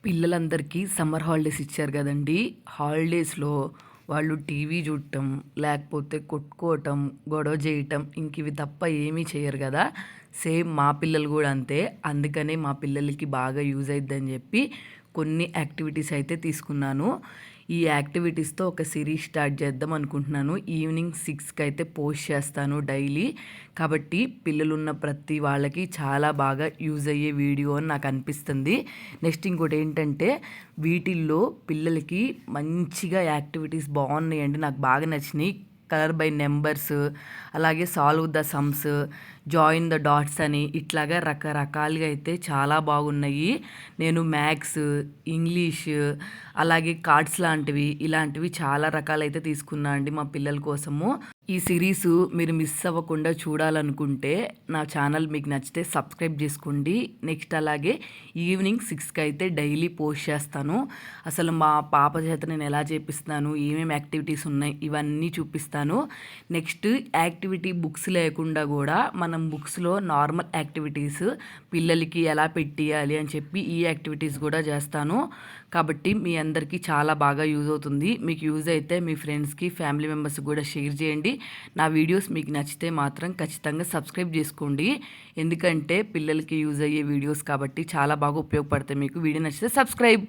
పిల్లలందరికీ summer holidays ఇచ్చారు కదండీ! హాలిడేస్‌లో వాళ్ళు టీవీ చూడటం, లేకపోతే కొట్టుకోవటం, గొడవ చేయటం ఇవి తప్ప ఏమీ చేయరు కదా! సేమ్ మా పిల్లలు కూడా అంతే. అందుకనే మా పిల్లలకి బాగా యూజ్ అయిద్దని చెప్పి కొన్ని యాక్టివిటీస్ అయితే తీసుకున్నాను. ఈ యాక్టివిటీస్‌తో ఒక సిరీస్ స్టార్ట్ చేద్దాం అనుకుంటున్నాను. ఈవినింగ్ 6కి అయితే పోస్ట్ చేస్తాను డైలీ. కాబట్టి పిల్లలున్న ప్రతి వాళ్ళకి చాలా బాగా యూజ్ అయ్యే వీడియో అని నాకు అనిపిస్తుంది. నెక్స్ట్ ఇంకోటి ఏంటంటే వీటిల్లో పిల్లలకి మంచిగా యాక్టివిటీస్ బాగున్నాయండి. నాకు బాగా నచ్చినాయి. కలర్ బై నెంబర్స్, అలాగే solve the sums, join the dots అని ఇట్లాగా రకరకాలుగా అయితే చాలా బాగున్నాయి. నేను మ్యాథ్స్, ఇంగ్లీష్, అలాగే కార్డ్స్ ఇలాంటివి చాలా రకాలైతే తీసుకున్నా అండి మా పిల్లల కోసము. ఈ సిరీసు మీరు మిస్ అవ్వకుండా చూడాలనుకుంటే నా ఛానల్ మీకు నచ్చితే సబ్స్క్రైబ్ చేసుకోండి. నెక్స్ట్ అలాగే ఈవినింగ్ 6కి అయితే డైలీ పోస్ట్ చేస్తాను. అసలు మా పాప చేత నేను ఎలా చేపిస్తున్నాను, ఏమేమి యాక్టివిటీస్ ఉన్నాయి ఇవన్నీ చూపిస్తాను. నెక్స్ట్ యాక్టివిటీ బుక్స్ లేకుండా కూడా మనం బుక్స్లో నార్మల్ యాక్టివిటీస్ పిల్లలకి ఎలా పెట్టియాలి అని చెప్పి ఈ యాక్టివిటీస్ కూడా చేస్తాను. కాబట్టి మీ అందరికీ చాలా బాగా యూజ్ అవుతుంది. మీకు యూజ్ అయితే మీ ఫ్రెండ్స్కి, ఫ్యామిలీ మెంబర్స్కి కూడా షేర్ చేయండి. నా వీడియోస్ మీకు నచ్చితే మాత్రం ఖచ్చితంగా సబ్స్క్రైబ్ చేసుకోండి. ఎందుకంటే పిల్లలకి యూజ్ అయ్యే వీడియోస్ కాబట్టి చాలా బాగా ఉపయోగపడతాయి మీకు. వీడియో నచ్చితే సబ్స్క్రైబ్.